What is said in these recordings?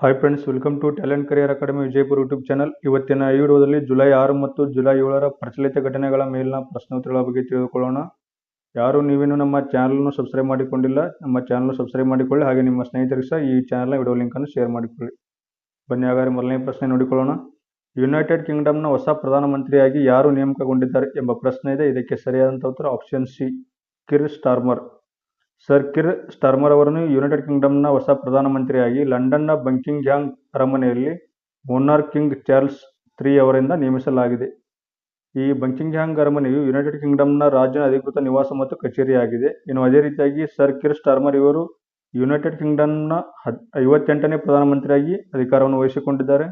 Hi friends, welcome to talent career academy Vijayapura YouTube channel. ಇವತ್ತಿನ ಈ ವಿಡಿಯೋದಲ್ಲಿ ಜುಲೈ 6 ಮತ್ತು ಜುಲೈ 7ರ ಪ್ರಚಲಿತ ಘಟನೆಗಳ ಮೇಲಿನ ಪ್ರಶ್ನೋತ್ತರಗಳ ಬಗ್ಗೆ ತಿಳಿದುಕೊಳ್ಳೋಣ. ಯಾರು ನೀವೇನು ನಮ್ಮ ಚಾನಲ್ನ ಸಬ್ಸ್ಕ್ರೈಬ್ ಮಾಡಿಕೊಂಡಿಲ್ಲ, ನಮ್ಮ ಚಾನಲ್ ಸಬ್ಸ್ಕ್ರೈಬ್ ಮಾಡಿಕೊಳ್ಳಿ. ಹಾಗೆ ನಿಮ್ಮ ಸ್ನೇಹಿತರಿಗೆ ಸಹ ಈ ಚಾನಲ್ನ ವಿಡಿಯೋ ಲಿಂಕನ್ನು ಶೇರ್ ಮಾಡಿಕೊಳ್ಳಿ. ಬನ್ನಿ ಹಾಗಾದರೆ ಮೊದಲನೇ ಪ್ರಶ್ನೆ ನೋಡಿಕೊಳ್ಳೋಣ. ಯುನೈಟೆಡ್ ಕಿಂಗ್ಡಮ್ನ ಹೊಸ ಪ್ರಧಾನಮಂತ್ರಿಯಾಗಿ ಯಾರು ನೇಮಕಗೊಂಡಿದ್ದಾರೆ ಎಂಬ ಪ್ರಶ್ನೆ ಇದೆ. ಇದಕ್ಕೆ ಸರಿಯಾದಂಥ ಉತ್ತರ option C, Keir Starmer. Sir Keir Starmer ಅವರನ್ನು ಯುನೈಟೆಡ್ ಕಿಂಗ್ಡಮ್ನ ಹೊಸ ಪ್ರಧಾನಮಂತ್ರಿಯಾಗಿ ಲಂಡನ್ನ ಬಂಕಿಂಗ್ಹ್ಯಾಮ್ ಅರಮನೆಯಲ್ಲಿ ಮೊನಾರ್ಕ್ ಕಿಂಗ್ ಚಾರ್ಲ್ಸ್ III ಅವರಿಂದ ನೇಮಿಸಲಾಗಿದೆ. ಈ ಬಂಕಿಂಗ್ಹ್ಯಾಮ್ ಅರಮನೆಯು ಯುನೈಟೆಡ್ ಕಿಂಗ್ಡಮ್ನ ರಾಜನ ಅಧಿಕೃತ ನಿವಾಸ ಮತ್ತು ಕಚೇರಿಯಾಗಿದೆ. ಇನ್ನು ಅದೇ ರೀತಿಯಾಗಿ ಸರ್ ಕಿರ್ ಸ್ಟಾರ್ಮರ್ ಇವರು ಯುನೈಟೆಡ್ ಕಿಂಗ್ಡಮ್ನ 58ನೇ ಪ್ರಧಾನಮಂತ್ರಿಯಾಗಿ ಅಧಿಕಾರವನ್ನು ವಹಿಸಿಕೊಂಡಿದ್ದಾರೆ.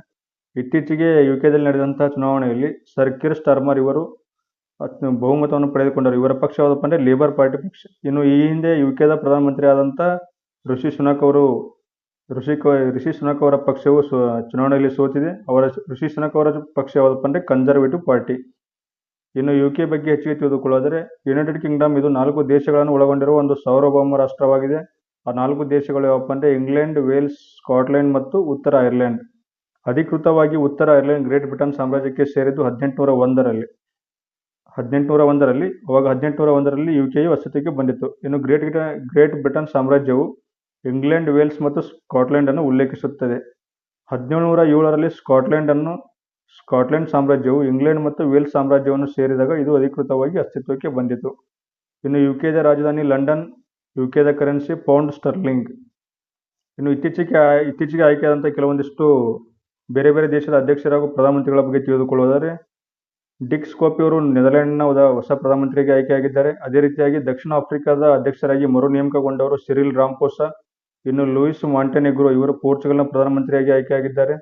ಇತ್ತೀಚೆಗೆ ಯುಕೆದಲ್ಲಿ ನಡೆದಂತಹ ಚುನಾವಣೆಯಲ್ಲಿ ಸರ್ ಕಿರ್ ಸ್ಟಾರ್ಮರ್ ಇವರು ಬಹುಮತವನ್ನು ಪಡೆದುಕೊಂಡರು. ಇವರ ಪಕ್ಷ ಯಾವುದಪ್ಪ ಅಂದರೆ ಲೇಬರ್ ಪಾರ್ಟಿ ಪಕ್ಷ. ಇನ್ನು ಈ ಹಿಂದೆ ಯುಕೆದ ಪ್ರಧಾನಮಂತ್ರಿ ಆದಂಥ ರಿಷಿ ಸುನಕ್ ಅವರ ಪಕ್ಷವು ಚುನಾವಣೆಯಲ್ಲಿ ಸೋತಿದೆ. ರಿಷಿ ಸುನಕ್ ಅವರ ಪಕ್ಷ ಯಾವುದಪ್ಪ ಅಂದರೆ ಕನ್ಸರ್ವೇಟಿವ್ ಪಾರ್ಟಿ. ಇನ್ನು ಯುಕೆ ಬಗ್ಗೆ ಹೆಚ್ಚಿಗೆ ತಿಳಿದುಕೊಳ್ಳೋದರೆ ಯುನೈಟೆಡ್ ಕಿಂಗ್ಡಮ್ ಇದು 4 ದೇಶಗಳನ್ನು ಒಳಗೊಂಡಿರುವ ಒಂದು ಸಾರ್ವಭೌಮ ರಾಷ್ಟ್ರವಾಗಿದೆ. ಆ 4 ದೇಶಗಳು ಯಾವಪ್ಪ ಅಂದರೆ ಇಂಗ್ಲೆಂಡ್, ವೇಲ್ಸ್, ಸ್ಕಾಟ್ಲೆಂಡ್ ಮತ್ತು ಉತ್ತರ ಐರ್ಲೆಂಡ್. ಅಧಿಕೃತವಾಗಿ ಉತ್ತರ ಐರ್ಲೆಂಡ್ ಗ್ರೇಟ್ ಬ್ರಿಟನ್ ಸಾಮ್ರಾಜ್ಯಕ್ಕೆ ಸೇರಿದ್ದು 1801ರಲ್ಲಿ. ಅವಾಗ 1801ರಲ್ಲಿ ಯುಕೆಯು ಅಸ್ತಿತ್ವಕ್ಕೆ ಬಂದಿತ್ತು. ಇನ್ನು ಗ್ರೇಟ್ ಬ್ರಿಟನ್ ಸಾಮ್ರಾಜ್ಯವು ಇಂಗ್ಲೆಂಡ್, ವೇಲ್ಸ್ ಮತ್ತು ಸ್ಕಾಟ್ಲೆಂಡನ್ನು ಉಲ್ಲೇಖಿಸುತ್ತದೆ. 1707ರಲ್ಲಿ ಸ್ಕಾಟ್ಲೆಂಡ್ ಸಾಮ್ರಾಜ್ಯವು ಇಂಗ್ಲೆಂಡ್ ಮತ್ತು ವೇಲ್ಸ್ ಸಾಮ್ರಾಜ್ಯವನ್ನು ಸೇರಿದಾಗ ಇದು ಅಧಿಕೃತವಾಗಿ ಅಸ್ತಿತ್ವಕ್ಕೆ ಬಂದಿತು. ಇನ್ನು ಯುಕೆದ ರಾಜಧಾನಿ ಲಂಡನ್. ಯುಕೆದ ಕರೆನ್ಸಿ ಪೌಂಡ್ ಸ್ಟರ್ಲಿಂಗ್. ಇನ್ನು ಇತ್ತೀಚೆಗೆ ಆಯ್ಕೆಯಾದಂಥ ಕೆಲವೊಂದಿಷ್ಟು ಬೇರೆ ಬೇರೆ ದೇಶದ ಅಧ್ಯಕ್ಷರು ಹಾಗೂ ಪ್ರಧಾನಮಂತ್ರಿಗಳ ಬಗ್ಗೆ ತಿಳಿದುಕೊಳ್ಳೋದಾದರೆ ಡಿಕ್ ಸ್ಕೋಪಿ ಅವರು ನೆದರ್ಲೆಂಡ್ನ ಹೊಸ ಪ್ರಧಾನಮಂತ್ರಿಯಾಗಿ ಆಯ್ಕೆಯಾಗಿದ್ದಾರೆ. ಅದೇ ರೀತಿಯಾಗಿ ದಕ್ಷಿಣ ಆಫ್ರಿಕಾದ ಅಧ್ಯಕ್ಷರಾಗಿ ಮರು ನೇಮಕಗೊಂಡವರು ಸಿರಿಲ್ ರಾಮಫೋಸಾ. ಇನ್ನು ಲೂಯಿಸ್ ಮಾಂಟೆನೆಗ್ರೋ ಇವರು ಪೋರ್ಚುಗಲ್ನ ಪ್ರಧಾನಮಂತ್ರಿಯಾಗಿ ಆಯ್ಕೆಯಾಗಿದ್ದಾರೆ.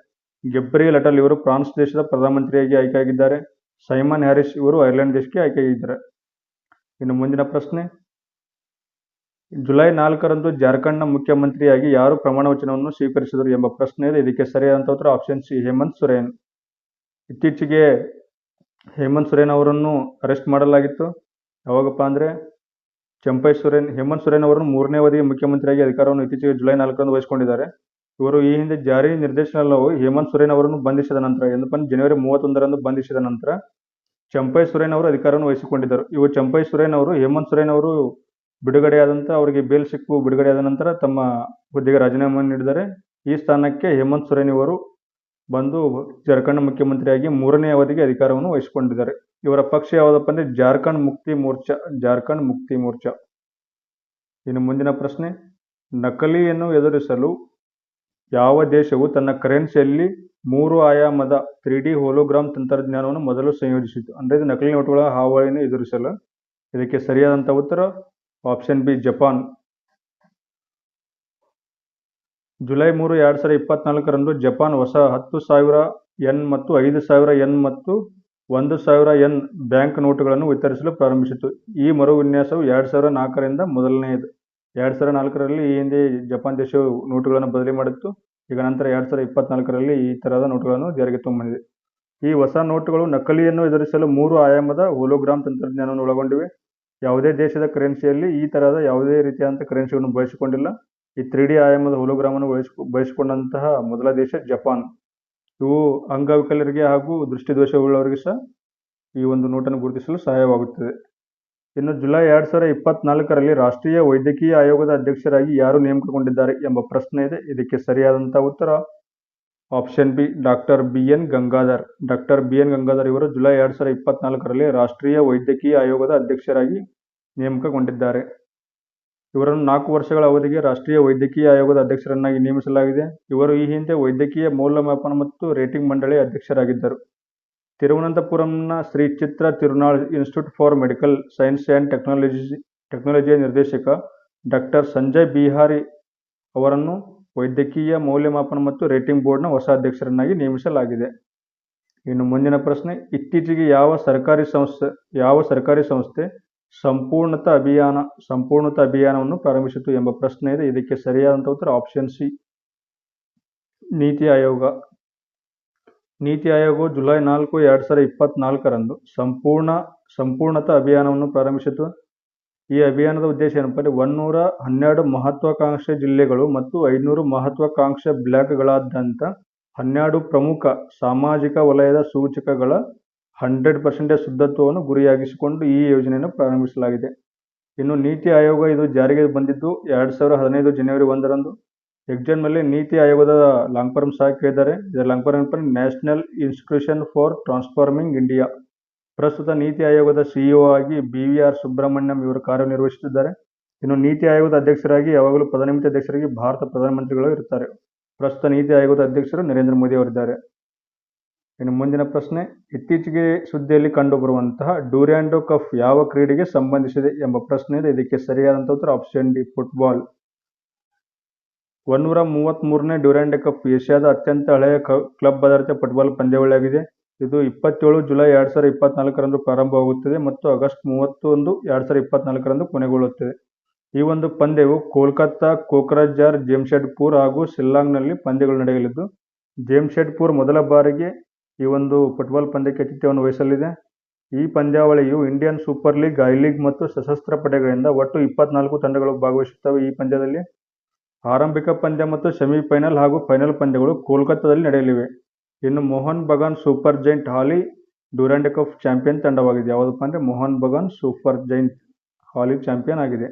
ಗೆಬ್ರಿಯಲ್ ಅಟಲ್ ಇವರು ಫ್ರಾನ್ಸ್ ದೇಶದ ಪ್ರಧಾನಮಂತ್ರಿಯಾಗಿ ಆಯ್ಕೆಯಾಗಿದ್ದಾರೆ. ಸೈಮನ್ ಹ್ಯಾರಿಸ್ ಇವರು ಐರ್ಲೆಂಡ್ ದೇಶಕ್ಕೆ ಆಯ್ಕೆಯಾಗಿದ್ದಾರೆ. ಇನ್ನು ಮುಂದಿನ ಪ್ರಶ್ನೆ, ಜುಲೈ 4ರಂದು ಜಾರ್ಖಂಡ್ನ ಮುಖ್ಯಮಂತ್ರಿಯಾಗಿ ಯಾರು ಪ್ರಮಾಣ ವಚನವನ್ನು ಸ್ವೀಕರಿಸಿದರು ಎಂಬ ಪ್ರಶ್ನೆ ಇದೆ. ಇದಕ್ಕೆ ಸರಿಯಾದಂಥ ಉತ್ತರ ಆಪ್ಷನ್ ಸಿ, ಹೇಮಂತ್ ಸೊರೇನ್. ಇತ್ತೀಚೆಗೆ ಹೇಮಂತ್ ಸೊರೇನ್ ಅವರನ್ನು ಅರೆಸ್ಟ್ ಮಾಡಲಾಗಿತ್ತು. ಯಾವಾಗಪ್ಪ ಅಂದರೆ ಹೇಮಂತ್ ಸೊರೇನ್ ಅವರನ್ನು 3ನೇ ಅವಧಿಗೆ ಮುಖ್ಯಮಂತ್ರಿಯಾಗಿ ಅಧಿಕಾರವನ್ನು ಇತ್ತೀಚೆಗೆ ಜುಲೈ 4ರಂದು ವಹಿಸಿಕೊಂಡಿದ್ದಾರೆ. ಇವರು ಈ ಹಿಂದೆ ಜಾರಿ ನಿರ್ದೇಶನಾಲಯವು ಹೇಮಂತ್ ಸೊರೇನ್ ಅವರನ್ನು ಬಂಧಿಸಿದ ನಂತರ ಜನವರಿ 31ರಂದು ಬಂಧಿಸಿದ ನಂತರ ಚಂಪೈ ಸೊರೇನ್ ಅವರು ಅಧಿಕಾರವನ್ನು ವಹಿಸಿಕೊಂಡಿದ್ದರು. ಚಂಪೈ ಸೊರೇನ್ ಅವರು ಹೇಮಂತ್ ಸೊರೇನ್ ಅವರು ಅವರಿಗೆ ಬೇಲ್ ಸಿಕ್ಕು ಬಿಡುಗಡೆಯಾದ ನಂತರ ತಮ್ಮ ಹುದ್ದೆಗೆ ರಾಜೀನಾಮೆಯನ್ನು ನೀಡಿದ್ದಾರೆ. ಈ ಸ್ಥಾನಕ್ಕೆ ಹೇಮಂತ್ ಸೊರೇನ್ ಇವರು ಬಂದು ಜಾರ್ಖಂಡ್ ಮುಖ್ಯಮಂತ್ರಿಯಾಗಿ 3ನೇ ಅವಧಿಗೆ ಅಧಿಕಾರವನ್ನು ವಹಿಸಿಕೊಂಡಿದ್ದಾರೆ. ಇವರ ಪಕ್ಷ ಯಾವುದಪ್ಪ ಅಂದರೆ ಜಾರ್ಖಂಡ್ ಮುಕ್ತಿ ಮೋರ್ಚಾ. ಇನ್ನು ಮುಂದಿನ ಪ್ರಶ್ನೆ, ನಕಲಿಯನ್ನು ಎದುರಿಸಲು ಯಾವ ದೇಶವು ತನ್ನ ಕರೆನ್ಸಿಯಲ್ಲಿ 3 ಆಯಾಮದ 3D ಹೋಲೋಗ್ರಾಮ್ ತಂತ್ರಜ್ಞಾನವನ್ನು ಮೊದಲು ಸಂಯೋಜಿಸಿತು? ಅಂದರೆ ಇದು ನಕಲಿ ನೋಟುಗಳ ಹಾವಳಿಯನ್ನು ಎದುರಿಸಲು. ಇದಕ್ಕೆ ಸರಿಯಾದಂಥ ಉತ್ತರ ಆಪ್ಷನ್ ಬಿ, ಜಪಾನ್. ಜುಲೈ 3, 2024ರಂದು ಜಪಾನ್ ಹೊಸ 10,000 ಯೆನ್ ಮತ್ತು 5,000 ಯೆನ್ ಮತ್ತು 1,000 ಯೆನ್ ಬ್ಯಾಂಕ್ ನೋಟುಗಳನ್ನು ವಿತರಿಸಲು ಪ್ರಾರಂಭಿಸಿತು. ಈ ಮರು ವಿನ್ಯಾಸವು 2004ರಿಂದ ಮೊದಲನೆಯದು. 2004ರಲ್ಲಿ ಈ ಹಿಂದೆ ಜಪಾನ್ ದೇಶವು ನೋಟುಗಳನ್ನು ಬದಲಿ ಮಾಡಿತ್ತು. ಈಗ ನಂತರ 2024ರಲ್ಲಿ ಈ ಥರದ ನೋಟುಗಳನ್ನು ಜಾರಿಗೆ ತಂದಿದೆ. ಈ ಹೊಸ ನೋಟುಗಳು ನಕಲಿಯನ್ನು ಎದುರಿಸಲು 3 ಆಯಾಮದ ಹೋಲೋಗ್ರಾಮ್ ತಂತ್ರಜ್ಞಾನವನ್ನು ಒಳಗೊಂಡಿವೆ. ಯಾವುದೇ ದೇಶದ ಕರೆನ್ಸಿಯಲ್ಲಿ ಈ ಥರದ ಯಾವುದೇ ರೀತಿಯಾದಂಥ ಕರೆನ್ಸಿಯನ್ನು ಬಳಸಿಕೊಂಡಿಲ್ಲ. ಈ 3D ಆಯಾಮದ ಹೋಲೋಗ್ರಾಮನ್ನು ಬಳಸಿಕೊಂಡಂತಹ ಮೊದಲ ದೇಶ ಜಪಾನ್. ಇವು ಅಂಗವಿಕಲರಿಗೆ ಹಾಗೂ ದೃಷ್ಟಿದೋಷವುಳ್ಳವರಿಗೆ ಸಹ ಈ ಒಂದು ನೋಟನ್ನು ಗುರುತಿಸಲು ಸಹಾಯವಾಗುತ್ತದೆ. ಇನ್ನು ಜುಲೈ 2024ರಲ್ಲಿ ರಾಷ್ಟ್ರೀಯ ವೈದ್ಯಕೀಯ ಆಯೋಗದ ಅಧ್ಯಕ್ಷರಾಗಿ ಯಾರು ನೇಮಕಗೊಂಡಿದ್ದಾರೆ ಎಂಬ ಪ್ರಶ್ನೆ ಇದೆ. ಇದಕ್ಕೆ ಸರಿಯಾದಂಥ ಉತ್ತರ option B, doctor BN Gangadhar. Doctor BN Gangadhar ಇವರು ಜುಲೈ 2024ರಲ್ಲಿ ರಾಷ್ಟ್ರೀಯ ವೈದ್ಯಕೀಯ ಆಯೋಗದ ಅಧ್ಯಕ್ಷರಾಗಿ ನೇಮಕಗೊಂಡಿದ್ದಾರೆ. ಇವರನ್ನು 4 ವರ್ಷಗಳ ಅವಧಿಗೆ ರಾಷ್ಟ್ರೀಯ ವೈದ್ಯಕೀಯ ಆಯೋಗದ ಅಧ್ಯಕ್ಷರನ್ನಾಗಿ ನೇಮಿಸಲಾಗಿದೆ. ಇವರು ಈ ಹಿಂದೆ ವೈದ್ಯಕೀಯ ಮೌಲ್ಯಮಾಪನ ಮತ್ತು ರೇಟಿಂಗ್ ಮಂಡಳಿಯ ಅಧ್ಯಕ್ಷರಾಗಿದ್ದರು. ತಿರುವನಂತಪುರಂನ Shri Chitra Thirunal institute for medical science and ಟೆಕ್ನಾಲಜಿಯ ನಿರ್ದೇಶಕ ಡಾಕ್ಟರ್ ಸಂಜಯ್ ಬಿಹಾರಿ ಅವರನ್ನು ವೈದ್ಯಕೀಯ ಮೌಲ್ಯಮಾಪನ ಮತ್ತು ರೇಟಿಂಗ್ ಬೋರ್ಡ್ನ ಹೊಸ ಅಧ್ಯಕ್ಷರನ್ನಾಗಿ ನೇಮಿಸಲಾಗಿದೆ. ಇನ್ನು ಮುಂದಿನ ಪ್ರಶ್ನೆ, ಇತ್ತೀಚೆಗೆ ಯಾವ ಸರ್ಕಾರಿ ಸಂಸ್ಥೆ ಸಂಪೂರ್ಣತಾ ಅಭಿಯಾನವನ್ನು ಪ್ರಾರಂಭಿಸಿತು ಎಂಬ ಪ್ರಶ್ನೆ ಇದೆ. ಇದಕ್ಕೆ ಸರಿಯಾದಂಥ ಉತ್ತರ ಆಪ್ಷನ್ ಸಿ, ನೀತಿ ಆಯೋಗ. ನೀತಿ ಆಯೋಗವು ಜುಲೈ 4, 2024ರಂದು ಸಂಪೂರ್ಣತಾ ಅಭಿಯಾನವನ್ನು ಪ್ರಾರಂಭಿಸಿತು. ಈ ಅಭಿಯಾನದ ಉದ್ದೇಶ ಏನಪ್ಪ ಅಂದರೆ 112 ಮಹತ್ವಾಕಾಂಕ್ಷೆ ಜಿಲ್ಲೆಗಳು ಮತ್ತು 500 ಮಹತ್ವಾಕಾಂಕ್ಷೆ ಬ್ಲಾಕ್ಗಳಾದ್ಯಂತ 12 ಪ್ರಮುಖ ಸಾಮಾಜಿಕ ವಲಯದ ಸೂಚಕಗಳ 100% ಶುದ್ಧತ್ವವನ್ನು ಗುರಿಯಾಗಿಸಿಕೊಂಡು ಈ ಯೋಜನೆಯನ್ನು ಪ್ರಾರಂಭಿಸಲಾಗಿದೆ. ಇನ್ನು ನೀತಿ ಆಯೋಗ ಇದು ಜಾರಿಗೆ ಬಂದಿದ್ದು 2015 ಜನವರಿ 1ರಂದು. ಎಕ್ಸಾಮ್ ನಲ್ಲಿ ನೀತಿ ಆಯೋಗದ ಲಾಂಗ್ ಫಾರ್ಮ್ ಸಹ ಕೇಳಿದ್ದಾರೆ. ಇದರ long form national institution for transforming India. ಪ್ರಸ್ತುತ ನೀತಿ ಆಯೋಗದ ಸಿಇಒ ಆಗಿ BVR ಸುಬ್ರಹ್ಮಣ್ಯಂ ಇವರು ಕಾರ್ಯನಿರ್ವಹಿಸುತ್ತಿದ್ದಾರೆ. ಇನ್ನು ನೀತಿ ಆಯೋಗದ ಅಧ್ಯಕ್ಷರಾಗಿ ಯಾವಾಗಲೂ ಪದನಿಮಿತ್ತ ಅಧ್ಯಕ್ಷರಾಗಿ ಭಾರತ ಪ್ರಧಾನಮಂತ್ರಿಗಳು ಇರ್ತಾರೆ. ಪ್ರಸ್ತುತ ನೀತಿ ಆಯೋಗದ ಅಧ್ಯಕ್ಷರು ನರೇಂದ್ರ ಮೋದಿ ಅವರಿದ್ದಾರೆ. ಇನ್ನು ಮುಂದಿನ ಪ್ರಶ್ನೆ, ಇತ್ತೀಚೆಗೆ ಸುದ್ದಿಯಲ್ಲಿ ಕಂಡುಬರುವಂತಹ ಡ್ಯೂರಾಂಡೋ ಕಪ್ ಯಾವ ಕ್ರೀಡೆಗೆ ಸಂಬಂಧಿಸಿದೆ ಎಂಬ ಪ್ರಶ್ನೆ ಇದೆ. ಇದಕ್ಕೆ ಸರಿಯಾದಂತಹ ಉತ್ತರ ಆಪ್ಷನ್ ಡಿ, ಫುಟ್ಬಾಲ್. 133ನೇ ಡ್ಯೂರಾಂಡೋ ಕಪ್ ಏಷ್ಯಾದ ಅತ್ಯಂತ ಹಳೆಯ ಕ್ಲಬ್ ಆಧಾರಿತ ಫುಟ್ಬಾಲ್ ಪಂದ್ಯಾವಳಿಯಾಗಿದೆ. ಇದು 27 ಜುಲೈ 2024ರಂದು ಪ್ರಾರಂಭವಾಗುತ್ತದೆ ಮತ್ತು ಆಗಸ್ಟ್ 31, 2024ರಂದು ಕೊನೆಗೊಳ್ಳುತ್ತದೆ. ಈ ಒಂದು ಪಂದ್ಯವು ಕೋಲ್ಕತ್ತಾ, ಕೋಕ್ರಜಾರ್, ಜೆಮ್ಶೆಡ್ಪುರ್ ಹಾಗೂ ಶಿಲ್ಲಾಂಗ್ನಲ್ಲಿ ಪಂದ್ಯಗಳು ನಡೆಯಲಿದ್ದು, ಜೆಮ್ಶೆಡ್ಪುರ್ ಮೊದಲ ಬಾರಿಗೆ ಈ ಒಂದು ಫುಟ್ಬಾಲ್ ಪಂದ್ಯಕ್ಕೆ ಆತಿಥ್ಯವನ್ನು ವಹಿಸಲಿದೆ. ಈ ಪಂದ್ಯಾವಳಿಯು Indian super league, I league ಮತ್ತು ಸಶಸ್ತ್ರ ಪಡೆಗಳಿಂದ ಒಟ್ಟು 24 ತಂಡಗಳು ಭಾಗವಹಿಸುತ್ತವೆ. ಈ ಪಂದ್ಯದಲ್ಲಿ ಆರಂಭಿಕ ಪಂದ್ಯ ಮತ್ತು ಸೆಮಿಫೈನಲ್ ಹಾಗೂ ಫೈನಲ್ ಪಂದ್ಯಗಳು ಕೋಲ್ಕತ್ತಾದಲ್ಲಿ ನಡೆಯಲಿವೆ. ಇನ್ನು ಮೋಹನ್ ಬಗಾನ್ ಸೂಪರ್ ಜೈಂಟ್ ಹಾಲಿ ಡ್ಯೂರಾಂಡೋ ಕಪ್ ಚಾಂಪಿಯನ್ ತಂಡವಾಗಿದೆ. ಯಾವುದಪ್ಪ ಅಂದರೆ ಮೋಹನ್ ಬಗಾನ್ ಸೂಪರ್ ಜೈಂಟ್ ಹಾಲಿ ಚಾಂಪಿಯನ್ ಆಗಿದೆ.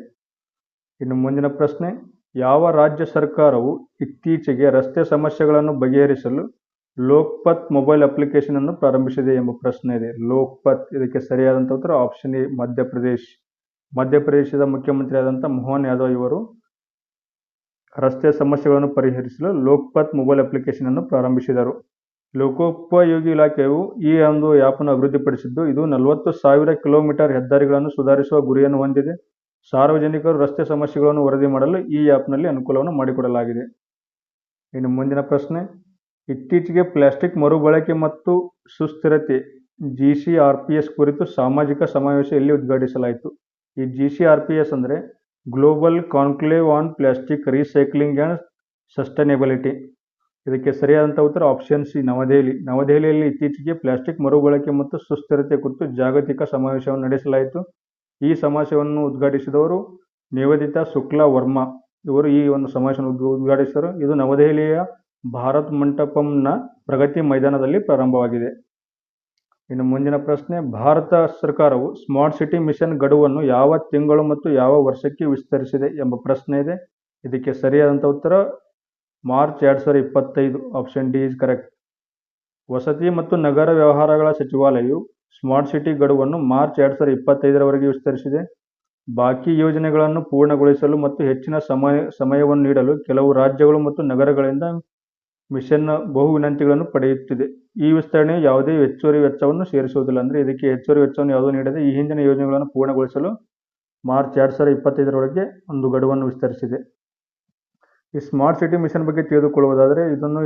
ಇನ್ನು ಮುಂದಿನ ಪ್ರಶ್ನೆ, ಯಾವ ರಾಜ್ಯ ಸರ್ಕಾರವು ಇತ್ತೀಚೆಗೆ ರಸ್ತೆ ಸಮಸ್ಯೆಗಳನ್ನು ಬಗೆಹರಿಸಲು ಲೋಕ್ಪಥ್ ಮೊಬೈಲ್ ಅಪ್ಲಿಕೇಶನ್ ಅನ್ನು ಪ್ರಾರಂಭಿಸಿದೆ ಎಂಬ ಪ್ರಶ್ನೆ ಇದೆ. ಲೋಕ್ಪಥ್, ಇದಕ್ಕೆ ಸರಿಯಾದಂಥ ಉತ್ತರ ಆಪ್ಷನ್ ಎ, ಮಧ್ಯಪ್ರದೇಶ್. ಮಧ್ಯಪ್ರದೇಶದ ಮುಖ್ಯಮಂತ್ರಿಯಾದಂಥ ಮೋಹನ್ ಯಾದವ್ ಇವರು ರಸ್ತೆ ಸಮಸ್ಯೆಗಳನ್ನು ಪರಿಹರಿಸಲು ಲೋಕ್ಪಥ್ ಮೊಬೈಲ್ ಅಪ್ಲಿಕೇಶನ್ ಅನ್ನು ಪ್ರಾರಂಭಿಸಿದರು. ಲೋಕೋಪಯೋಗಿ ಇಲಾಖೆಯು ಈ ಒಂದು ಆ್ಯಪ್ ಅನ್ನು ಅಭಿವೃದ್ಧಿಪಡಿಸಿದ್ದು, ಇದು 40,000 ಕಿಲೋಮೀಟರ್ ಹೆದ್ದಾರಿಗಳನ್ನು ಸುಧಾರಿಸುವ ಗುರಿಯನ್ನು ಹೊಂದಿದೆ. ಸಾರ್ವಜನಿಕರು ರಸ್ತೆ ಸಮಸ್ಯೆಗಳನ್ನು ವರದಿ ಮಾಡಲು ಈ ಆ್ಯಪ್ನಲ್ಲಿ ಅನುಕೂಲವನ್ನು ಮಾಡಿಕೊಡಲಾಗಿದೆ. ಇನ್ನು ಮುಂದಿನ ಪ್ರಶ್ನೆ, ಇತ್ತೀಚೆಗೆ ಪ್ಲಾಸ್ಟಿಕ್ ಮರುಬಳಕೆ ಮತ್ತು ಸುಸ್ಥಿರತೆ GCRPS ಕುರಿತು ಸಾಮಾಜಿಕ ಸಮಾವೇಶ ಎಲ್ಲಿ ಉದ್ಘಾಟಿಸಲಾಯಿತು? ಈ GCRPS ಅಂದರೆ global conclave on plastic recycling and sustainability. ಇದಕ್ಕೆ ಸರಿಯಾದಂಥ ಉತ್ತರ ಆಪ್ಷನ್ ಸಿ, ನವದೆಹಲಿ. ನವದೆಹಲಿಯಲ್ಲಿ ಇತ್ತೀಚೆಗೆ ಪ್ಲಾಸ್ಟಿಕ್ ಮರುಬಳಕೆ ಮತ್ತು ಸುಸ್ಥಿರತೆ ಕುರಿತು ಜಾಗತಿಕ ಸಮಾವೇಶವನ್ನು ನಡೆಸಲಾಯಿತು. ಈ ಸಮಾವೇಶವನ್ನು ಉದ್ಘಾಟಿಸಿದವರು ನಿವೇದಿತಾ ಶುಕ್ಲಾ ವರ್ಮಾ ಇವರು ಈ ಒಂದು ಸಮಾವೇಶವನ್ನು ಉದ್ಘಾಟಿಸಿದರು. ಇದು ನವದೆಹಲಿಯ ಭಾರತ್ ಮಂಟಪಂನ ಪ್ರಗತಿ ಮೈದಾನದಲ್ಲಿ ಪ್ರಾರಂಭವಾಗಿದೆ. ಇನ್ನು ಮುಂದಿನ ಪ್ರಶ್ನೆ, ಭಾರತ ಸರ್ಕಾರವು ಸ್ಮಾರ್ಟ್ ಸಿಟಿ ಮಿಷನ್ ಗಡುವನ್ನು ಯಾವ ತಿಂಗಳು ಮತ್ತು ಯಾವ ವರ್ಷಕ್ಕೆ ವಿಸ್ತರಿಸಿದೆ ಎಂಬ ಪ್ರಶ್ನೆ ಇದೆ. ಇದಕ್ಕೆ ಸರಿಯಾದಂಥ ಉತ್ತರ March 2025, option D is correct. ವಸತಿ ಮತ್ತು ನಗರ ವ್ಯವಹಾರಗಳ ಸಚಿವಾಲಯವು ಸ್ಮಾರ್ಟ್ ಸಿಟಿ ಗಡುವನ್ನು ಮಾರ್ಚ್ 2025ರವರೆಗೆ ವಿಸ್ತರಿಸಿದೆ. ಬಾಕಿ ಯೋಜನೆಗಳನ್ನು ಪೂರ್ಣಗೊಳಿಸಲು ಮತ್ತು ಹೆಚ್ಚಿನ ಸಮಯವನ್ನು ನೀಡಲು ಕೆಲವು ರಾಜ್ಯಗಳು ಮತ್ತು ನಗರಗಳಿಂದ ಮಿಷನ್ನ ಬಹು ವಿನಂತಿಗಳನ್ನು ಪಡೆಯುತ್ತಿದೆ. ಈ ವಿಸ್ತರಣೆಯು ಯಾವುದೇ ಹೆಚ್ಚುವರಿ ವೆಚ್ಚವನ್ನು ಸೇರಿಸುವುದಿಲ್ಲ. ಅಂದರೆ ಇದಕ್ಕೆ ಹೆಚ್ಚುವರಿ ವೆಚ್ಚವನ್ನು ಯಾವುದೂ ನೀಡದೆ ಈ ಹಿಂದಿನ ಯೋಜನೆಗಳನ್ನು ಪೂರ್ಣಗೊಳಿಸಲು ಮಾರ್ಚ್ 2025ರವರೆಗೆ ಒಂದು ಗಡುವನ್ನು ವಿಸ್ತರಿಸಿದೆ. ಈ ಸ್ಮಾರ್ಟ್ ಸಿಟಿ ಮಿಷನ್ ಬಗ್ಗೆ ತಿಳಿದುಕೊಳ್ಳುವುದಾದರೆ, ಇದನ್ನು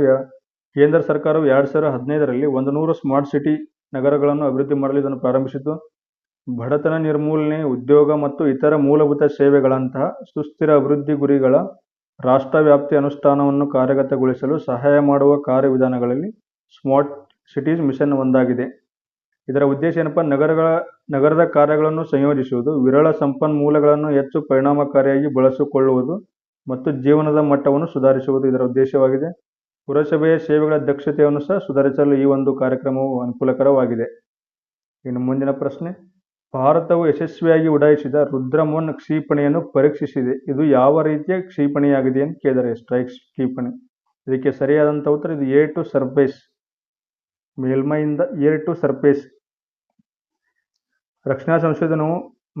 ಕೇಂದ್ರ ಸರ್ಕಾರವು 2015ರಲ್ಲಿ 100 ಸ್ಮಾರ್ಟ್ ಸಿಟಿ ನಗರಗಳನ್ನು ಅಭಿವೃದ್ಧಿ ಮಾಡಲು ಇದನ್ನು ಪ್ರಾರಂಭಿಸಿದ್ದು, ಬಡತನ ನಿರ್ಮೂಲನೆ, ಉದ್ಯೋಗ ಮತ್ತು ಇತರ ಮೂಲಭೂತ ಸೇವೆಗಳಂತಹ ಸುಸ್ಥಿರ ಅಭಿವೃದ್ಧಿ ಗುರಿಗಳ ರಾಷ್ಟ್ರವ್ಯಾಪ್ತಿ ಅನುಷ್ಠಾನವನ್ನು ಕಾರ್ಯಗತಗೊಳಿಸಲು ಸಹಾಯ ಮಾಡುವ ಕಾರ್ಯವಿಧಾನಗಳಲ್ಲಿ ಸ್ಮಾರ್ಟ್ ಸಿಟೀಸ್ ಮಿಷನ್ ಒಂದಾಗಿದೆ. ಇದರ ಉದ್ದೇಶ ಏನಪ್ಪ, ನಗರದ ಕಾರ್ಯಗಳನ್ನು ಸಂಯೋಜಿಸುವುದು, ವಿರಳ ಸಂಪನ್ಮೂಲಗಳನ್ನು ಹೆಚ್ಚು ಪರಿಣಾಮಕಾರಿಯಾಗಿ ಬಳಸಿಕೊಳ್ಳುವುದು ಮತ್ತು ಜೀವನದ ಮಟ್ಟವನ್ನು ಸುಧಾರಿಸುವುದು ಇದರ ಉದ್ದೇಶವಾಗಿದೆ. ಪುರಸಭೆಯ ಸೇವೆಗಳ ದಕ್ಷತೆಯನ್ನು ಸಹ ಸುಧಾರಿಸಲು ಈ ಒಂದು ಕಾರ್ಯಕ್ರಮವು ಅನುಕೂಲಕರವಾಗಿದೆ. ಇನ್ನು ಮುಂದಿನ ಪ್ರಶ್ನೆ, ಭಾರತವು ಯಶಸ್ವಿಯಾಗಿ ಉಡಾಯಿಸಿದ ರುದ್ರಮ್-1 ಕ್ಷಿಪಣಿಯನ್ನು ಪರೀಕ್ಷಿಸಿದೆ. ಇದು ಯಾವ ರೀತಿಯ ಕ್ಷಿಪಣಿಯಾಗಿದೆ ಅಂತ ಕೇಳಿದರೆ, ಸ್ಟ್ರೈಕ್ ಕ್ಷಿಪಣಿ. ಇದಕ್ಕೆ ಸರಿಯಾದಂಥ ಉತ್ತರ ಇದು ಏರ್ ಟು ಸರ್ಫೇಸ್, ಮೇಲ್ಮೈಯಿಂದ ಏರ್ ಟು ಸರ್ಫೇಸ್. ರಕ್ಷಣಾ ಸಂಶೋಧನೆ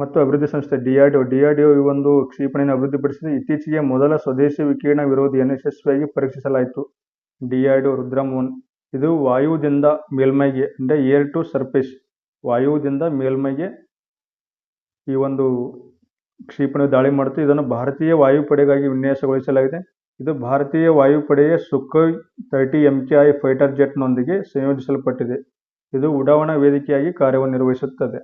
ಮತ್ತು ಅಭಿವೃದ್ಧಿ ಸಂಸ್ಥೆ DRDO ಈ ಒಂದು ಕ್ಷಿಪಣಿಯನ್ನು ಅಭಿವೃದ್ಧಿಪಡಿಸಿದೆ. ಇತ್ತೀಚೆಗೆ ಮೊದಲ ಸ್ವದೇಶಿ ವಿಕಿರಣ ವಿರೋಧಿಯನ್ನು ಯಶಸ್ವಿಯಾಗಿ ಪರೀಕ್ಷಿಸಲಾಯಿತು. DRDO ರುದ್ರಮ್-1 ಇದು ವಾಯುದಿಂದ ಮೇಲ್ಮೈಗೆ, ಅಂದರೆ ಏರ್ ಟು ಸರ್ಫೇಸ್, ವಾಯುದಿಂದ ಮೇಲ್ಮೈಗೆ ಈ ಒಂದು ಕ್ಷಿಪಣಿ ದಾಳಿ ಮಾಡುತ್ತೆ. ಇದನ್ನು ಭಾರತೀಯ ವಾಯುಪಡೆಗಾಗಿ ವಿನ್ಯಾಸಗೊಳಿಸಲಾಗಿದೆ. ಇದು ಭಾರತೀಯ ವಾಯುಪಡೆಯ ಸುಖೋಯ್ 30 MKI ಫೈಟರ್ ಜೆಟ್ನೊಂದಿಗೆ ಸಂಯೋಜಿಸಲ್ಪಟ್ಟಿದೆ. ಇದು ಉಡಾವಣಾ ವೇದಿಕೆಯಾಗಿ ಕಾರ್ಯನಿರ್ವಹಿಸುತ್ತದೆ.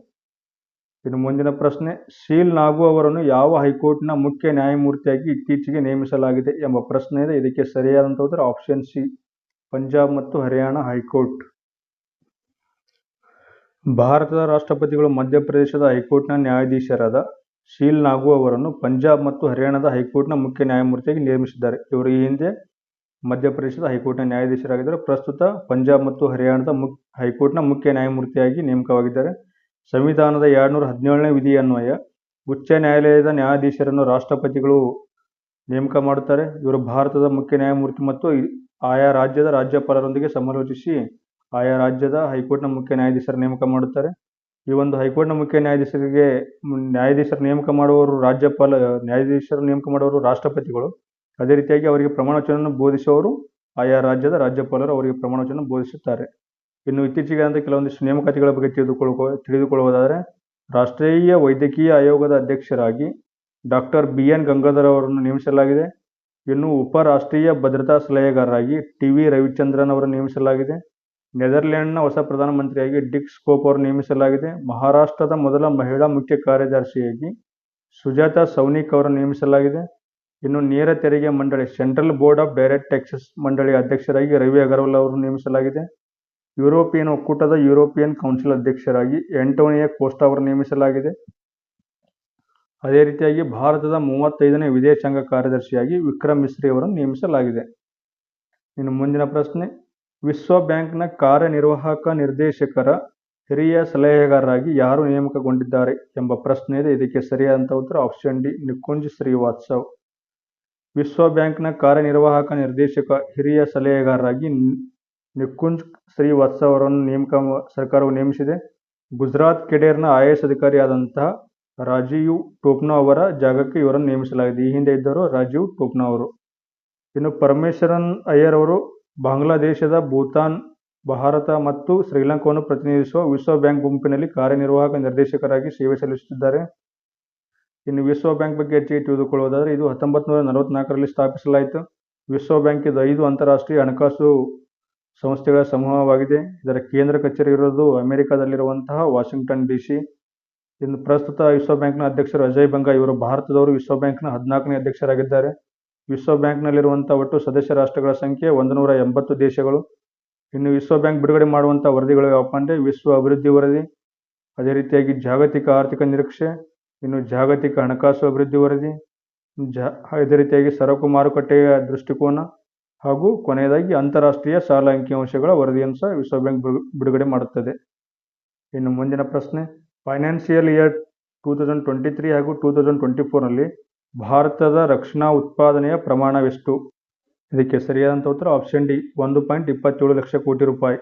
ಇನ್ನು ಮುಂದಿನ ಪ್ರಶ್ನೆ, ಶೀಲ್ ನಾಗು ಅವರನ್ನು ಯಾವ ಹೈಕೋರ್ಟ್ನ ಮುಖ್ಯ ನ್ಯಾಯಮೂರ್ತಿಯಾಗಿ ಇತ್ತೀಚೆಗೆ ನೇಮಿಸಲಾಗಿದೆ ಎಂಬ ಪ್ರಶ್ನೆ ಇದೆ. ಇದಕ್ಕೆ ಸರಿಯಾದಂಥ ಉತ್ತರ ಆಪ್ಷನ್ ಸಿ, ಪಂಜಾಬ್ ಮತ್ತು ಹರಿಯಾಣ ಹೈಕೋರ್ಟ್. ಭಾರತದ ರಾಷ್ಟ್ರಪತಿಗಳು ಮಧ್ಯಪ್ರದೇಶದ ಹೈಕೋರ್ಟ್ನ ನ್ಯಾಯಾಧೀಶರಾದ ಶೀಲ್ ನಾಗು ಅವರನ್ನು ಪಂಜಾಬ್ ಮತ್ತು ಹರಿಯಾಣದ ಹೈಕೋರ್ಟ್ನ ಮುಖ್ಯ ನ್ಯಾಯಮೂರ್ತಿಯಾಗಿ ನೇಮಿಸಿದ್ದಾರೆ. ಇವರು ಈ ಹಿಂದೆ ಮಧ್ಯಪ್ರದೇಶದ ಹೈಕೋರ್ಟ್ನ ನ್ಯಾಯಾಧೀಶರಾಗಿದ್ದರು. ಪ್ರಸ್ತುತ ಪಂಜಾಬ್ ಮತ್ತು ಹರಿಯಾಣದ ಹೈಕೋರ್ಟ್ನ ಮುಖ್ಯ ನ್ಯಾಯಮೂರ್ತಿಯಾಗಿ ನೇಮಕವಾಗಿದ್ದಾರೆ. ಸಂವಿಧಾನದ 217ನೇ ವಿಧಿ ಅನ್ವಯ ಉಚ್ಚ ನ್ಯಾಯಾಲಯದ ನ್ಯಾಯಾಧೀಶರನ್ನು ರಾಷ್ಟ್ರಪತಿಗಳು ನೇಮಕ ಮಾಡುತ್ತಾರೆ. ಇವರು ಭಾರತದ ಮುಖ್ಯ ನ್ಯಾಯಮೂರ್ತಿ ಮತ್ತು ಆಯಾ ರಾಜ್ಯದ ರಾಜ್ಯಪಾಲರೊಂದಿಗೆ ಸಮಾಲೋಚಿಸಿ ಆಯಾ ರಾಜ್ಯದ ಹೈಕೋರ್ಟ್ನ ಮುಖ್ಯ ನೇಮಕ ಮಾಡುತ್ತಾರೆ. ಈ ಒಂದು ಹೈಕೋರ್ಟ್ನ ಮುಖ್ಯ ನ್ಯಾಯಾಧೀಶರ ನೇಮಕ ಮಾಡುವವರು ನ್ಯಾಯಾಧೀಶರು ನೇಮಕ ಮಾಡುವವರು ರಾಷ್ಟ್ರಪತಿಗಳು. ಅದೇ ರೀತಿಯಾಗಿ ಅವರಿಗೆ ಪ್ರಮಾಣವಚನವನ್ನು ಬೋಧಿಸುವವರು ಆಯಾ ರಾಜ್ಯದ ರಾಜ್ಯಪಾಲರು ಅವರಿಗೆ ಪ್ರಮಾಣವಚನ ಬೋಧಿಸುತ್ತಾರೆ. ಇನ್ನು ಇತ್ತೀಚೆಗೆ ಅಂತ ಕೆಲವೊಂದಿಷ್ಟು ನೇಮಕಾತಿಗಳ ಬಗ್ಗೆ ತಿಳಿದುಕೊಳ್ಳುವುದಾದರೆ, ರಾಷ್ಟ್ರೀಯ ವೈದ್ಯಕೀಯ ಆಯೋಗದ ಅಧ್ಯಕ್ಷರಾಗಿ ಡಾಕ್ಟರ್ BN ಗಂಗಾಧರ್ ಅವರನ್ನು ನೇಮಿಸಲಾಗಿದೆ. ಇನ್ನು ಉಪರಾಷ್ಟ್ರೀಯ ಭದ್ರತಾ ಸಲಹೆಗಾರರಾಗಿ TV ರವಿಚಂದ್ರನ್ ಅವರನ್ನು ನೇಮಿಸಲಾಗಿದೆ. ನೆದರ್ಲ್ಯಾಂಡ್ನ ಹೊಸ ಪ್ರಧಾನಮಂತ್ರಿಯಾಗಿ ಡಿಕ್ ಸ್ಕೋಪ್ ಅವರನ್ನು ನೇಮಿಸಲಾಗಿದೆ. ಮಹಾರಾಷ್ಟ್ರದ ಮೊದಲ ಮಹಿಳಾ ಮುಖ್ಯ ಕಾರ್ಯದರ್ಶಿಯಾಗಿ ಸುಜಾತಾ ಸೌನಿಕ್ ಅವರನ್ನು ನೇಮಿಸಲಾಗಿದೆ. ಇನ್ನು ನೇರ ತೆರಿಗೆ ಮಂಡಳಿ central board of direct taxes ಮಂಡಳಿಯ ಅಧ್ಯಕ್ಷರಾಗಿ ರವಿ ಅಗರ್ವಾಲ್ ಅವರನ್ನು ನೇಮಿಸಲಾಗಿದೆ. ಯುರೋಪಿಯನ್ ಒಕ್ಕೂಟದ ಯುರೋಪಿಯನ್ ಕೌನ್ಸಿಲ್ ಅಧ್ಯಕ್ಷರಾಗಿ ಆಂಟೋನಿಯೋ ಕೋಸ್ಟಾ ಅವರನ್ನು ನೇಮಿಸಲಾಗಿದೆ. ಅದೇ ರೀತಿಯಾಗಿ ಭಾರತದ 35ನೇ ವಿದೇಶಾಂಗ ಕಾರ್ಯದರ್ಶಿಯಾಗಿ ವಿಕ್ರಮ್ ಮಿಸ್ರಿ ಅವರನ್ನು ನೇಮಿಸಲಾಗಿದೆ. ಇನ್ನು ಮುಂದಿನ ಪ್ರಶ್ನೆ, ವಿಶ್ವ ಬ್ಯಾಂಕ್ನ ಕಾರ್ಯನಿರ್ವಾಹಕ ನಿರ್ದೇಶಕರ ಹಿರಿಯ ಸಲಹೆಗಾರರಾಗಿ ಯಾರು ನೇಮಕಗೊಂಡಿದ್ದಾರೆ ಎಂಬ ಪ್ರಶ್ನೆ ಇದೆ. ಇದಕ್ಕೆ ಸರಿಯಾದಂಥ ಉತ್ತರ ಆಪ್ಷನ್ ಡಿ, ನಿಕುಂಜ್ ಶ್ರೀವಾತ್ಸವ್. ವಿಶ್ವ ಬ್ಯಾಂಕ್ನ ಕಾರ್ಯನಿರ್ವಾಹಕ ನಿರ್ದೇಶಕ ಹಿರಿಯ ಸಲಹೆಗಾರರಾಗಿ ನಿಕುಂಜ್ ಶ್ರೀವಾತ್ಸವ್ ಅವರನ್ನು ಸರ್ಕಾರವು ನೇಮಿಸಿದೆ. ಗುಜರಾತ್ ಕೆಡರ್ನ IAS ಅಧಿಕಾರಿಯಾದಂತಹ ರಾಜೀವ್ ಟೋಪ್ನೋ ಅವರ ಜಾಗಕ್ಕೆ ಇವರನ್ನು ನೇಮಿಸಲಾಗಿದೆ. ಈ ಹಿಂದೆ ಇದ್ದರು ರಾಜೀವ್ ಟೋಪ್ನೋ ಅವರು. ಇನ್ನು ಪರಮೇಶ್ವರನ್ ಅಯ್ಯರ್ ಅವರು ಬಾಂಗ್ಲಾದೇಶದ, ಭೂತಾನ್, ಭಾರತ ಮತ್ತು ಶ್ರೀಲಂಕಾವನ್ನು ಪ್ರತಿನಿಧಿಸುವ ವಿಶ್ವ ಬ್ಯಾಂಕ್ ಗುಂಪಿನಲ್ಲಿ ಕಾರ್ಯನಿರ್ವಾಹಕ ನಿರ್ದೇಶಕರಾಗಿ ಸೇವೆ ಸಲ್ಲಿಸುತ್ತಿದ್ದಾರೆ. ಇನ್ನು ವಿಶ್ವ ಬ್ಯಾಂಕ್ ಬಗ್ಗೆ ಹೆಚ್ಚಿಗೆ ತಿಳಿದುಕೊಳ್ಳುವುದಾದರೆ, ಇದು 1944ರಲ್ಲಿ ಸ್ಥಾಪಿಸಲಾಯಿತು. ವಿಶ್ವ ಬ್ಯಾಂಕ್ ಇದು 5 ಅಂತಾರಾಷ್ಟ್ರೀಯ ಹಣಕಾಸು ಸಂಸ್ಥೆಗಳ ಸಮೂಹವಾಗಿದೆ. ಇದರ ಕೇಂದ್ರ ಕಚೇರಿ ಇರೋದು ಅಮೆರಿಕದಲ್ಲಿರುವಂತಹ ವಾಷಿಂಗ್ಟನ್ DC. ಇನ್ನು ಪ್ರಸ್ತುತ ವಿಶ್ವ ಬ್ಯಾಂಕ್ನ ಅಧ್ಯಕ್ಷರು ಅಜಯ್ ಬಂಗಾ. ಇವರು ಭಾರತದವರು ವಿಶ್ವ ಬ್ಯಾಂಕ್ನ 14ನೇ ಅಧ್ಯಕ್ಷರಾಗಿದ್ದಾರೆ. ವಿಶ್ವ ಬ್ಯಾಂಕ್ನಲ್ಲಿರುವಂಥ ಒಟ್ಟು ಸದಸ್ಯ ರಾಷ್ಟ್ರಗಳ ಸಂಖ್ಯೆ 180 ದೇಶಗಳು. ಇನ್ನು ವಿಶ್ವ ಬ್ಯಾಂಕ್ ಬಿಡುಗಡೆ ಮಾಡುವಂಥ ವರದಿಗಳು ಯಾವಪ್ಪ ಅಂದರೆ ವಿಶ್ವ ಅಭಿವೃದ್ಧಿ ವರದಿ, ಅದೇ ರೀತಿಯಾಗಿ ಜಾಗತಿಕ ಆರ್ಥಿಕ ನಿರೀಕ್ಷೆ, ಇನ್ನು ಜಾಗತಿಕ ಹಣಕಾಸು ಅಭಿವೃದ್ಧಿ ವರದಿ, ಅದೇ ರೀತಿಯಾಗಿ ಸರಕು ಮಾರುಕಟ್ಟೆಯ ದೃಷ್ಟಿಕೋನ ಹಾಗೂ ಕೊನೆಯದಾಗಿ ಅಂತಾರಾಷ್ಟ್ರೀಯ ಸಾಲ ಅಂಕಿಅಂಶಗಳ ವರದಿಯನ್ನು ಸಹ ವಿಶ್ವ ಬ್ಯಾಂಕ್ ಬಿಡುಗಡೆ ಮಾಡುತ್ತದೆ. ಇನ್ನು ಮುಂದಿನ ಪ್ರಶ್ನೆ, ಫೈನಾನ್ಷಿಯಲ್ ಇಯರ್ 2023 ಹಾಗೂ 2024ನಲ್ಲಿ ಭಾರತದ ರಕ್ಷಣಾ ಉತ್ಪಾದನೆಯ ಪ್ರಮಾಣವೆಷ್ಟು? ಇದಕ್ಕೆ ಸರಿಯಾದಂಥ ಉತ್ತರ ಆಪ್ಷನ್ ಡಿ, 1.27 ಲಕ್ಷ ಕೋಟಿ ರೂಪಾಯಿ.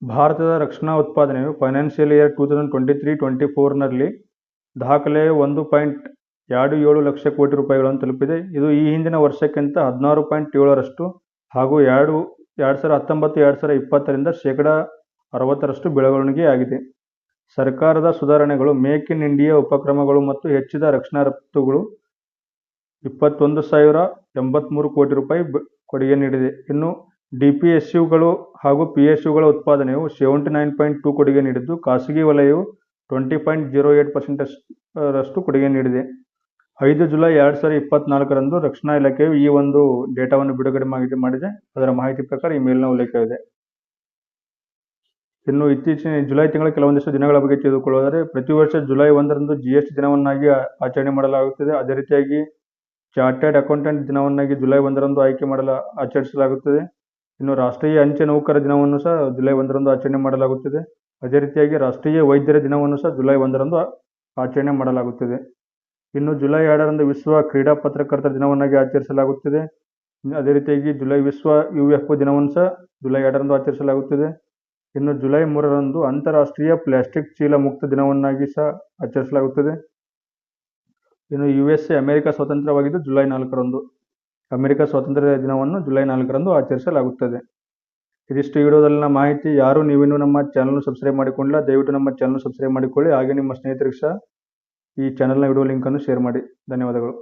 ಭಾರತದ ರಕ್ಷಣಾ ಉತ್ಪಾದನೆಯು ಫೈನಾನ್ಷಿಯಲ್ ಇಯರ್ 2023-24ನಲ್ಲಿ ದಾಖಲೆ 1.27 ಲಕ್ಷ ಕೋಟಿ ರೂಪಾಯಿಗಳನ್ನು ತಲುಪಿದೆ. ಇದು ಈ ಹಿಂದಿನ ವರ್ಷಕ್ಕಿಂತ 16.7% ಹಾಗೂ 2019-2020ರಿಂದ %60 ಬೆಳವಣಿಗೆ ಆಗಿದೆ. ಸರ್ಕಾರದ ಸುಧಾರಣೆಗಳು, ಮೇಕ್ ಇನ್ ಇಂಡಿಯಾ ಉಪಕ್ರಮಗಳು ಮತ್ತು ಹೆಚ್ಚಿದ ರಕ್ಷಣಾ ರಫ್ತುಗಳು 21,083 ಕೋಟಿ ರೂಪಾಯಿ ಕೊಡುಗೆ ನೀಡಿದೆ. ಇನ್ನು DPSUಗಳು ಹಾಗೂ PSUಗಳ ಉತ್ಪಾದನೆಯು 79.2 ಕೊಡುಗೆ ನೀಡಿದ್ದು, ಖಾಸಗಿ ವಲಯವು 20.08% ಕೊಡುಗೆ ನೀಡಿದೆ. 5 ಜುಲೈ 2024ರಂದು ರಕ್ಷಣಾ ಇಲಾಖೆಯು ಈ ಒಂದು ಡೇಟಾವನ್ನು ಬಿಡುಗಡೆ ಮಾಡಿದೆ. ಅದರ ಮಾಹಿತಿ ಪ್ರಕಾರ ಈ ಮೇಲಿನ ಉಲ್ಲೇಖವಿದೆ. ಇನ್ನು ಇತ್ತೀಚಿನ ಜುಲೈ ತಿಂಗಳ ಕೆಲವೊಂದಿಷ್ಟು ದಿನಗಳ ಬಗ್ಗೆ ತಿಳಿದುಕೊಳ್ಳುವುದಾದರೆ, ಪ್ರತಿ ವರ್ಷ ಜುಲೈ 1ರಂದು GST ದಿನವನ್ನಾಗಿ ಆಚರಣೆ ಮಾಡಲಾಗುತ್ತದೆ. ಅದೇ ರೀತಿಯಾಗಿ ಚಾರ್ಟರ್ಡ್ ಅಕೌಂಟೆಂಟ್ ದಿನವನ್ನಾಗಿ ಜುಲೈ 1ರಂದು ಆಚರಿಸಲಾಗುತ್ತದೆ. ಇನ್ನು ರಾಷ್ಟ್ರೀಯ ಅಂಚೆ ನೌಕರ ದಿನವನ್ನು ಸಹ ಜುಲೈ 1ರಂದು ಆಚರಣೆ ಮಾಡಲಾಗುತ್ತದೆ. ಅದೇ ರೀತಿಯಾಗಿ ರಾಷ್ಟ್ರೀಯ ವೈದ್ಯರ ದಿನವನ್ನು ಸಹ ಜುಲೈ 1ರಂದು ಆಚರಣೆ ಮಾಡಲಾಗುತ್ತದೆ. ಇನ್ನು ಜುಲೈ 2ರಂದು ವಿಶ್ವ ಕ್ರೀಡಾ ಪತ್ರಕರ್ತರ ದಿನವನ್ನಾಗಿ ಆಚರಿಸಲಾಗುತ್ತದೆ. ಅದೇ ರೀತಿಯಾಗಿ ವಿಶ್ವ UFO ದಿನವನ್ನು ಸಹ ಜುಲೈ 2ರಂದು ಆಚರಿಸಲಾಗುತ್ತದೆ. ಇನ್ನು ಜುಲೈ 3ರಂದು ಅಂತಾರಾಷ್ಟ್ರೀಯ ಪ್ಲಾಸ್ಟಿಕ್ ಚೀಲ ಮುಕ್ತ ದಿನವನ್ನಾಗಿ ಸಹ ಆಚರಿಸಲಾಗುತ್ತದೆ. ಇನ್ನು USA ಅಮೆರಿಕ ಸ್ವತಂತ್ರವಾಗಿದ್ದು ಜುಲೈ 4ರಂದು ಅಮೆರಿಕ ಸ್ವಾತಂತ್ರ್ಯ ದಿನವನ್ನು ಜುಲೈ 4ರಂದು ಆಚರಿಸಲಾಗುತ್ತದೆ. ಇದಿಷ್ಟು ವಿಡಿಯೋದಲ್ಲಿನ ಮಾಹಿತಿ. ಯಾರು ನೀವಿನ್ನೂ ನಮ್ಮ ಚಾನಲ್ನ ಸಬ್ಸ್ಕ್ರೈಬ್ ಮಾಡಿಕೊಂಡಿಲ್ಲ, ದಯವಿಟ್ಟು ನಮ್ಮ ಚಾನಲ್ ಸಬ್ಸ್ಕ್ರೈಬ್ ಮಾಡಿಕೊಳ್ಳಿ. ಹಾಗೆ ನಿಮ್ಮ ಸ್ನೇಹಿತರಿಗೆ ಸಹ ಈ ಚಾನಲ್ನ ವಿಡಿಯೋ ಲಿಂಕನ್ನು ಶೇರ್ ಮಾಡಿ. ಧನ್ಯವಾದಗಳು.